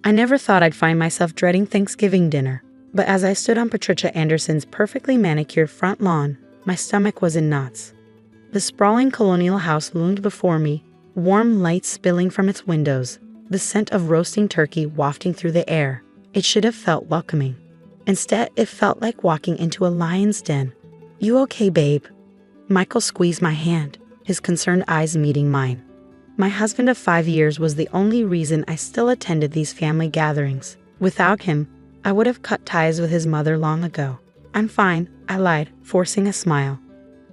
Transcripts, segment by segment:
I never thought I'd find myself dreading Thanksgiving dinner, but as I stood on Patricia Anderson's perfectly manicured front lawn, my stomach was in knots. The sprawling colonial house loomed before me, warm light spilling from its windows, the scent of roasting turkey wafting through the air. It should have felt welcoming. Instead, it felt like walking into a lion's den. "You okay, babe?" Michael squeezed my hand, his concerned eyes meeting mine. My husband of 5 years was the only reason I still attended these family gatherings. Without him, I would have cut ties with his mother long ago. "I'm fine," I lied, forcing a smile.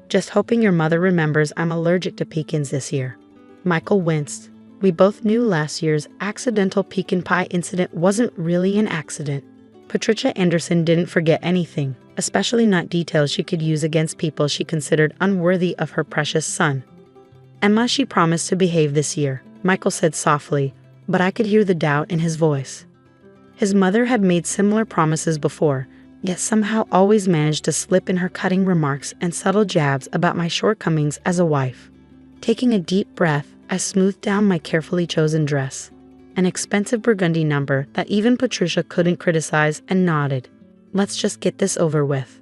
"Just hoping your mother remembers I'm allergic to pecans this year." Michael winced. We both knew last year's accidental pecan pie incident wasn't really an accident. Patricia Anderson didn't forget anything, especially not details she could use against people she considered unworthy of her precious son. "Emma, she promised to behave this year," Michael said softly, but I could hear the doubt in his voice. His mother had made similar promises before, yet somehow always managed to slip in her cutting remarks and subtle jabs about my shortcomings as a wife. Taking a deep breath, I smoothed down my carefully chosen dress, an expensive burgundy number that even Patricia couldn't criticize, and nodded. "Let's just get this over with."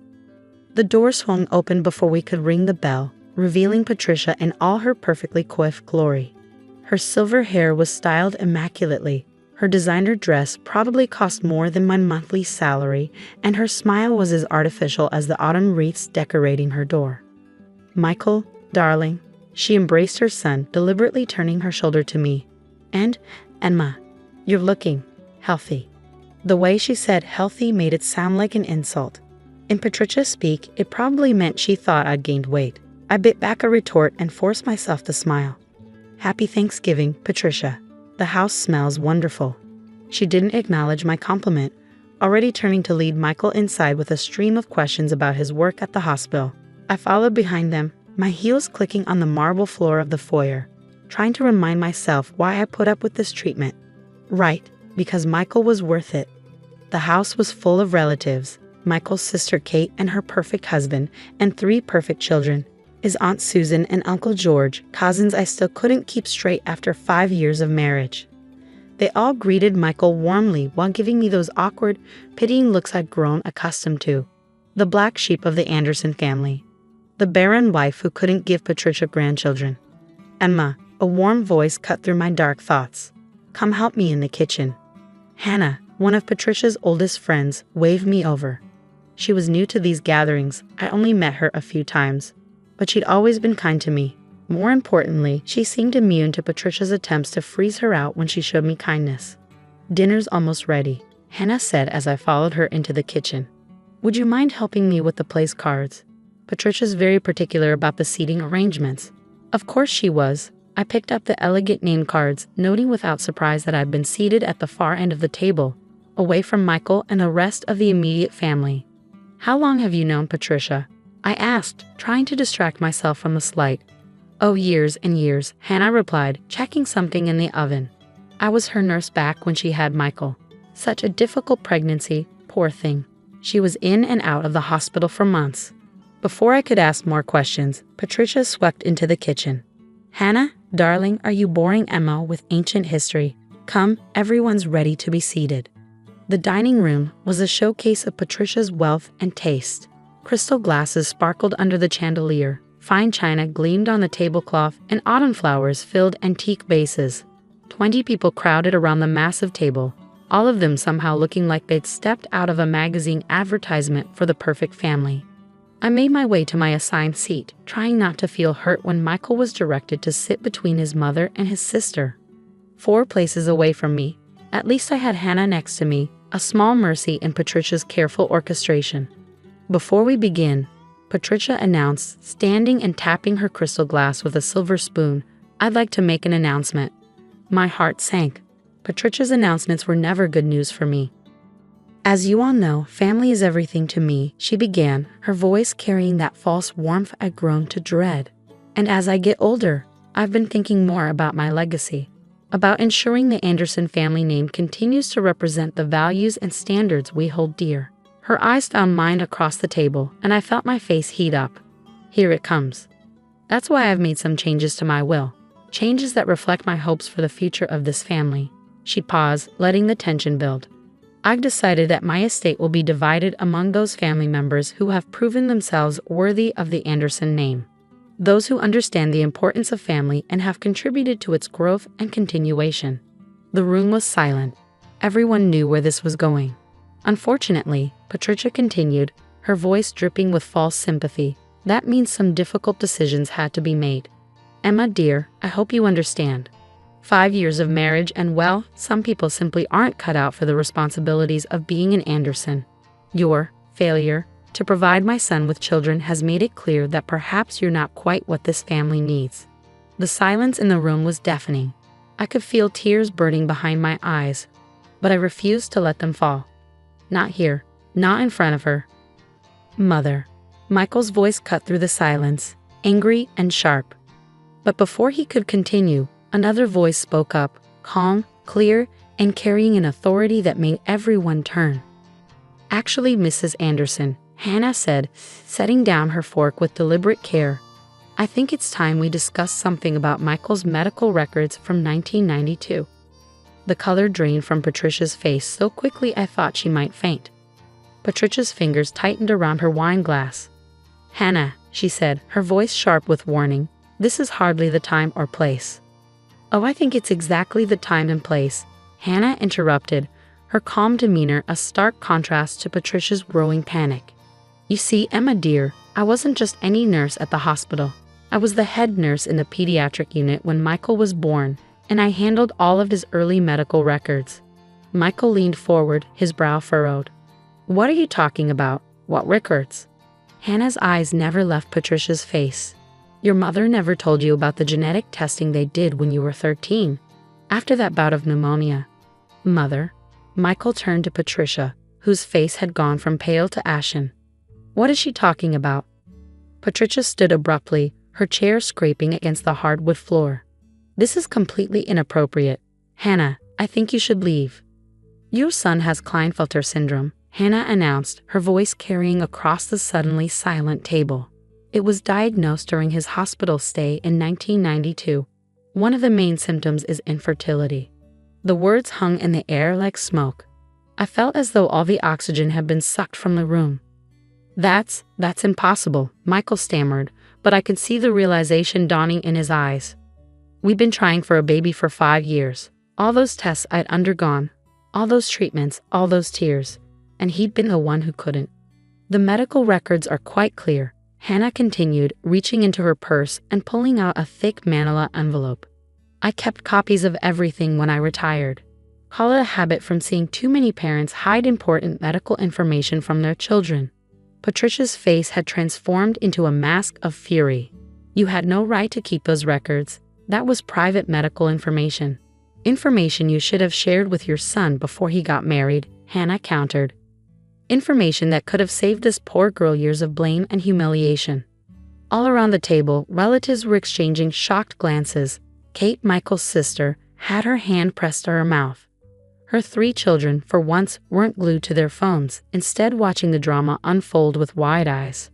The door swung open before we could ring the bell, revealing Patricia in all her perfectly coiffed glory. Her silver hair was styled immaculately, her designer dress probably cost more than my monthly salary, and her smile was as artificial as the autumn wreaths decorating her door. "Michael, darling," she embraced her son, deliberately turning her shoulder to me. "And, Emma, you're looking healthy." The way she said healthy made it sound like an insult. In Patricia speak, it probably meant she thought I'd gained weight. I bit back a retort and forced myself to smile. "Happy Thanksgiving, Patricia. The house smells wonderful." She didn't acknowledge my compliment, already turning to lead Michael inside with a stream of questions about his work at the hospital. I followed behind them, my heels clicking on the marble floor of the foyer, trying to remind myself why I put up with this treatment. Right, because Michael was worth it. The house was full of relatives, Michael's sister Kate and her perfect husband, and 3 perfect children. His Aunt Susan and Uncle George, cousins I still couldn't keep straight after 5 years of marriage. They all greeted Michael warmly while giving me those awkward, pitying looks I'd grown accustomed to. The black sheep of the Anderson family. The barren wife who couldn't give Patricia grandchildren. "Emma," a warm voice cut through my dark thoughts. "Come help me in the kitchen." Hannah, one of Patricia's oldest friends, waved me over. She was new to these gatherings. I only met her a few times, but she'd always been kind to me. More importantly, she seemed immune to Patricia's attempts to freeze her out when she showed me kindness. "Dinner's almost ready," Hannah said as I followed her into the kitchen. "Would you mind helping me with the place cards? Patricia's very particular about the seating arrangements." Of course she was. I picked up the elegant name cards, noting without surprise that I'd been seated at the far end of the table, away from Michael and the rest of the immediate family. "How long have you known Patricia?" I asked, trying to distract myself from the slight. "Oh, years and years," Hannah replied, checking something in the oven. "I was her nurse back when she had Michael. Such a difficult pregnancy, poor thing. She was in and out of the hospital for months." Before I could ask more questions, Patricia swept into the kitchen. "Hannah, darling, are you boring Emma with ancient history? Come, everyone's ready to be seated." The dining room was a showcase of Patricia's wealth and taste. Crystal glasses sparkled under the chandelier, fine china gleamed on the tablecloth, and autumn flowers filled antique vases. 20 people crowded around the massive table, all of them somehow looking like they'd stepped out of a magazine advertisement for the perfect family. I made my way to my assigned seat, trying not to feel hurt when Michael was directed to sit between his mother and his sister. 4 places away from me, at least I had Hannah next to me, a small mercy in Patricia's careful orchestration. "Before we begin," Patricia announced, standing and tapping her crystal glass with a silver spoon, "I'd like to make an announcement." My heart sank. Patricia's announcements were never good news for me. "As you all know, family is everything to me," she began, her voice carrying that false warmth I'd grown to dread. "And as I get older, I've been thinking more about my legacy, about ensuring the Anderson family name continues to represent the values and standards we hold dear." Her eyes found mine across the table, and I felt my face heat up. "Here it comes. That's why I've made some changes to my will, changes that reflect my hopes for the future of this family." She paused, letting the tension build. I've decided that my estate will be divided among those family members who have proven themselves worthy of the Anderson name. Those who understand the importance of family and have contributed to its growth and continuation. The room was silent. Everyone knew where this was going. Unfortunately, Patricia continued, her voice dripping with false sympathy. That means some difficult decisions had to be made. Emma, dear, I hope you understand. 5 years of marriage and well, some people simply aren't cut out for the responsibilities of being an Anderson. Your failure to provide my son with children has made it clear that perhaps you're not quite what this family needs. The silence in the room was deafening. I could feel tears burning behind my eyes, but I refused to let them fall. Not here, not in front of her. Mother. Michael's voice cut through the silence, angry and sharp. But before he could continue, another voice spoke up, calm, clear, and carrying an authority that made everyone turn. Actually, Mrs. Anderson, Hannah said, setting down her fork with deliberate care, I think it's time we discuss something about Michael's medical records from 1992. The color drained from Patricia's face so quickly I thought she might faint. Patricia's fingers tightened around her wine glass. Hannah, she said, her voice sharp with warning, this is hardly the time or place. Oh, I think it's exactly the time and place, Hannah interrupted, her calm demeanor a stark contrast to Patricia's growing panic. You see, Emma dear, I wasn't just any nurse at the hospital. I was the head nurse in the pediatric unit when Michael was born, and I handled all of his early medical records. Michael leaned forward, his brow furrowed. What are you talking about? What records? Hannah's eyes never left Patricia's face. Your mother never told you about the genetic testing they did when you were 13, after that bout of pneumonia. Mother? Michael turned to Patricia, whose face had gone from pale to ashen. What is she talking about? Patricia stood abruptly, her chair scraping against the hardwood floor. This is completely inappropriate. Hannah, I think you should leave. Your son has Klinefelter syndrome, Hannah announced, her voice carrying across the suddenly silent table. It was diagnosed during his hospital stay in 1992. One of the main symptoms is infertility. The words hung in the air like smoke. I felt as though all the oxygen had been sucked from the room. That's impossible, Michael stammered, but I could see the realization dawning in his eyes. We've been trying for a baby for 5 years. All those tests I'd undergone, all those treatments, all those tears, and he'd been the one who couldn't. The medical records are quite clear, Hannah continued, reaching into her purse and pulling out a thick manila envelope. I kept copies of everything when I retired. Call it a habit from seeing too many parents hide important medical information from their children. Patricia's face had transformed into a mask of fury. You had no right to keep those records. That was private medical information. Information you should have shared with your son before he got married, Hannah countered. Information that could have saved this poor girl years of blame and humiliation. All around the table, relatives were exchanging shocked glances. Kate, Michael's sister, had her hand pressed to her mouth. Her 3 children, for once, weren't glued to their phones, instead watching the drama unfold with wide eyes.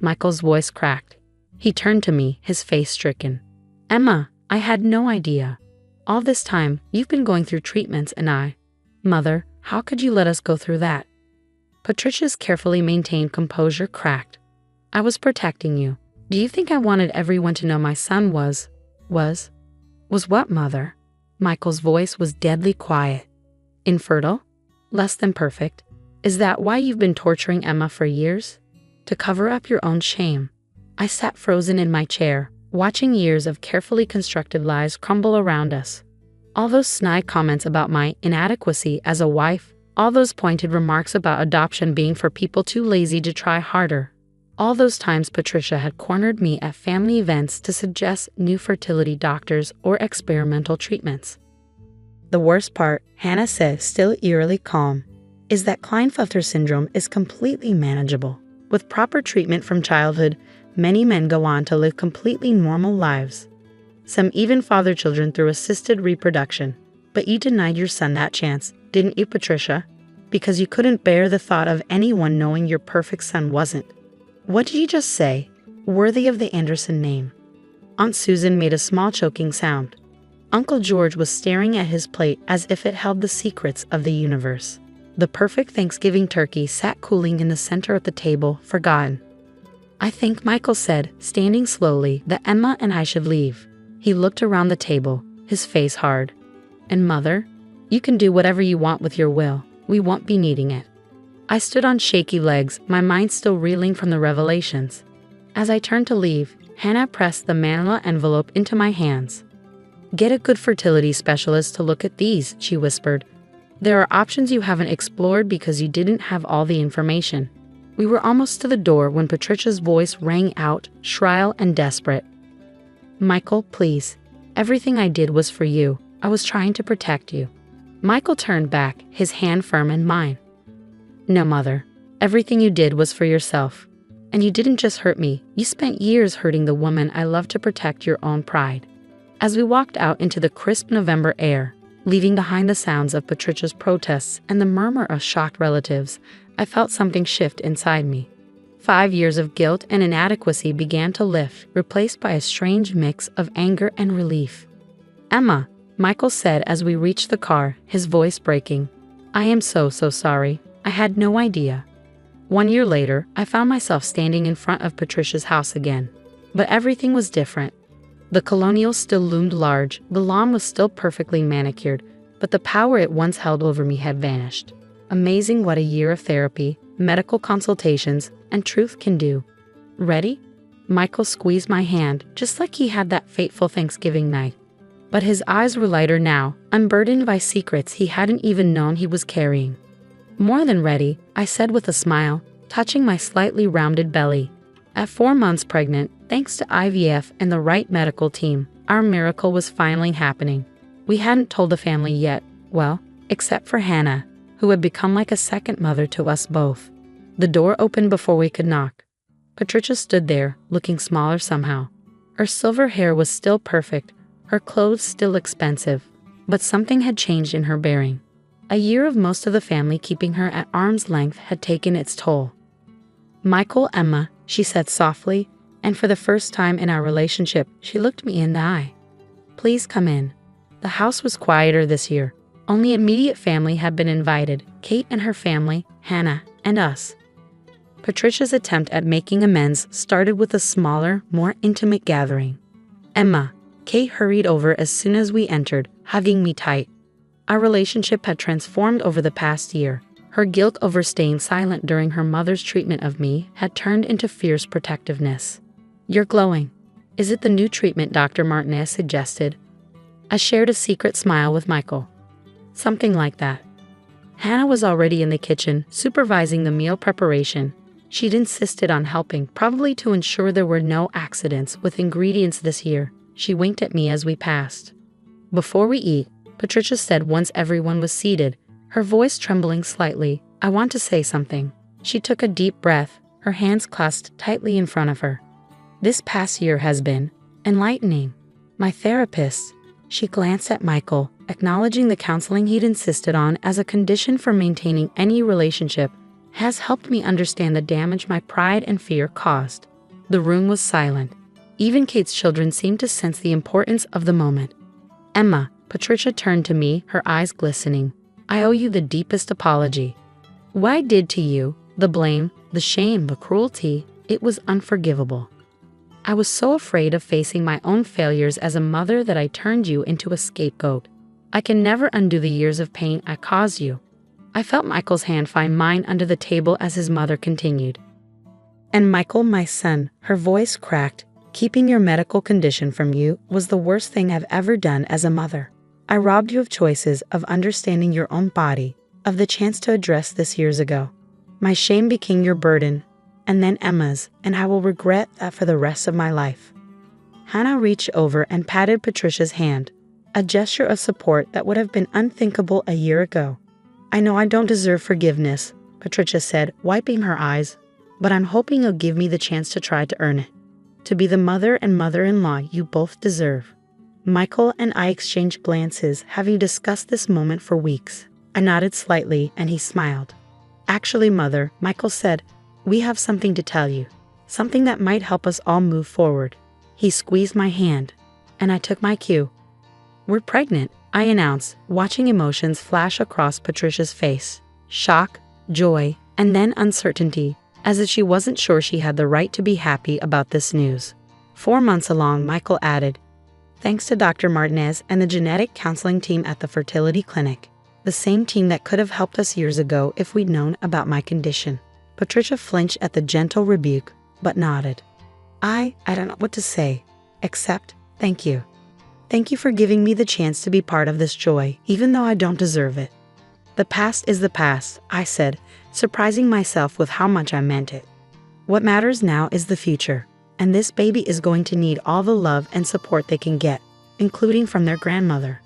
Michael's voice cracked. He turned to me, his face stricken. Emma, I had no idea. All this time, you've been going through treatments and Mother, how could you let us go through that? Patricia's carefully maintained composure cracked. I was protecting you. Do you think I wanted everyone to know my son was what, Mother? Michael's voice was deadly quiet. Infertile? Less than perfect? Is that why you've been torturing Emma for years? To cover up your own shame. I sat frozen in my chair, watching years of carefully constructed lies crumble around us. All those snide comments about my inadequacy as a wife, all those pointed remarks about adoption being for people too lazy to try harder. All those times Patricia had cornered me at family events to suggest new fertility doctors or experimental treatments. The worst part, Hannah said, still eerily calm, is that Klinefelter syndrome is completely manageable. With proper treatment from childhood, many men go on to live completely normal lives. Some even father children through assisted reproduction. But you denied your son that chance, didn't you, Patricia? Because you couldn't bear the thought of anyone knowing your perfect son wasn't. What did you just say? Worthy of the Anderson name. Aunt Susan made a small choking sound. Uncle George was staring at his plate as if it held the secrets of the universe. The perfect Thanksgiving turkey sat cooling in the center of the table, forgotten. "I think," Michael said, standing slowly, "that Emma and I should leave." He looked around the table, his face hard. "And Mother? You can do whatever you want with your will. We won't be needing it." I stood on shaky legs, my mind still reeling from the revelations. As I turned to leave, Hannah pressed the manila envelope into my hands. "Get a good fertility specialist to look at these," she whispered. "There are options you haven't explored because you didn't have all the information." We were almost to the door when Patricia's voice rang out, shrill and desperate. "Michael, please. Everything I did was for you. I was trying to protect you." Michael turned back, his hand firm in mine. "No, Mother. Everything you did was for yourself. And you didn't just hurt me. You spent years hurting the woman I love to protect your own pride." As we walked out into the crisp November air, leaving behind the sounds of Patricia's protests and the murmur of shocked relatives, I felt something shift inside me. 5 years of guilt and inadequacy began to lift, replaced by a strange mix of anger and relief. "Emma," Michael said as we reached the car, his voice breaking. "I am so sorry. I had no idea." 1 year later, I found myself standing in front of Patricia's house again. But everything was different. The colonial still loomed large, the lawn was still perfectly manicured, but the power it once held over me had vanished. Amazing what a year of therapy, medical consultations, and truth can do. "Ready?" Michael squeezed my hand, just like he had that fateful Thanksgiving night. But his eyes were lighter now, unburdened by secrets he hadn't even known he was carrying. "More than ready," I said with a smile, touching my slightly rounded belly. At 4 months pregnant, thanks to IVF and the right medical team, our miracle was finally happening. We hadn't told the family yet, well, except for Hannah, who had become like a second mother to us both. The door opened before we could knock. Patricia stood there, looking smaller somehow. Her silver hair was still perfect, her clothes still expensive, but something had changed in her bearing. A year of most of the family keeping her at arm's length had taken its toll. "Michael, Emma," she said softly, and for the first time in our relationship, she looked me in the eye. "Please come in." The house was quieter this year. Only immediate family had been invited, Kate and her family, Hannah, and us. Patricia's attempt at making amends started with a smaller, more intimate gathering. "Emma," Kate hurried over as soon as we entered, hugging me tight. Our relationship had transformed over the past year. Her guilt over staying silent during her mother's treatment of me had turned into fierce protectiveness. "You're glowing. Is it the new treatment Dr. Martinez suggested?" I shared a secret smile with Michael. "Something like that." Hannah was already in the kitchen, supervising the meal preparation. She'd insisted on helping, probably to ensure there were no accidents with ingredients this year. She winked at me as we passed. "Before we eat," Patricia said once everyone was seated, her voice trembling slightly, "I want to say something." She took a deep breath, her hands clasped tightly in front of her. "This past year has been enlightening. My therapist," she glanced at Michael, acknowledging the counseling he'd insisted on as a condition for maintaining any relationship, "has helped me understand the damage my pride and fear caused." The room was silent. Even Kate's children seemed to sense the importance of the moment. "Emma," Patricia turned to me, her eyes glistening, "I owe you the deepest apology. What I did to you, the blame, the shame, the cruelty, it was unforgivable. I was so afraid of facing my own failures as a mother that I turned you into a scapegoat. I can never undo the years of pain I caused you." I felt Michael's hand find mine under the table as his mother continued. "And Michael, my son," her voice cracked, "keeping your medical condition from you was the worst thing I've ever done as a mother. I robbed you of choices, of understanding your own body, of the chance to address this years ago. My shame became your burden, and then Emma's, and I will regret that for the rest of my life." Hannah reached over and patted Patricia's hand, a gesture of support that would have been unthinkable a year ago. "I know I don't deserve forgiveness," Patricia said, wiping her eyes, "but I'm hoping you'll give me the chance to try to earn it. To be the mother and mother-in-law you both deserve." Michael and I exchanged glances, having discussed this moment for weeks. I nodded slightly, and he smiled. "Actually, Mother," Michael said, "we have something to tell you. Something that might help us all move forward." He squeezed my hand, and I took my cue. "We're pregnant," I announced, watching emotions flash across Patricia's face. Shock, joy, and then uncertainty, as if she wasn't sure she had the right to be happy about this news. 4 months along, Michael added, "Thanks to Dr. Martinez and the genetic counseling team at the fertility clinic, the same team that could have helped us years ago if we'd known about my condition." Patricia flinched at the gentle rebuke, but nodded. I don't know what to say, except thank you. Thank you for giving me the chance to be part of this joy, even though I don't deserve it. "The past is the past," I said, surprising myself with how much I meant it. "What matters now is the future, and this baby is going to need all the love and support they can get, including from their grandmother."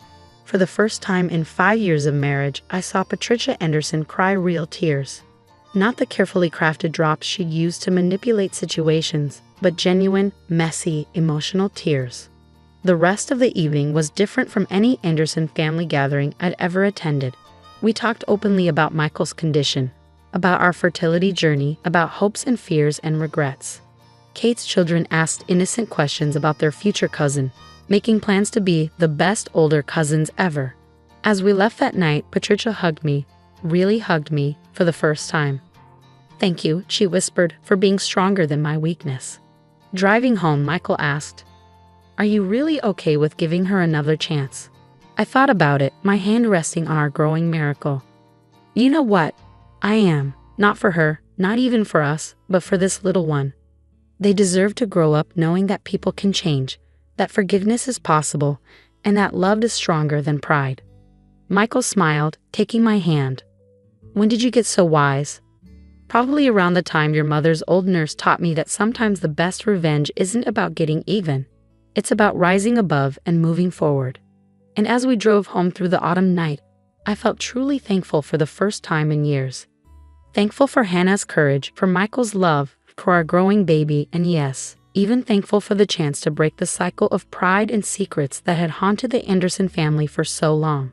For the first time in 5 years of marriage, I saw Patricia Anderson cry real tears. Not the carefully crafted drops she'd used to manipulate situations, but genuine, messy, emotional tears. The rest of the evening was different from any Anderson family gathering I'd ever attended. We talked openly about Michael's condition, about our fertility journey, about hopes and fears and regrets. Kate's children asked innocent questions about their future cousin, making plans to be the best older cousins ever. As we left that night, Patricia hugged me, really hugged me, for the first time. "Thank you," she whispered, "for being stronger than my weakness." Driving home, Michael asked, "Are you really okay with giving her another chance?" I thought about it, my hand resting on our growing miracle. "You know what? I am. Not for her, not even for us, but for this little one. They deserve to grow up knowing that people can change, that forgiveness is possible, and that love is stronger than pride." Michael smiled, taking my hand. "When did you get so wise?" "Probably around the time your mother's old nurse taught me that sometimes the best revenge isn't about getting even. It's about rising above and moving forward." And as we drove home through the autumn night, I felt truly thankful for the first time in years. Thankful for Hannah's courage, for Michael's love, for our growing baby, and yes, even thankful for the chance to break the cycle of pride and secrets that had haunted the Anderson family for so long.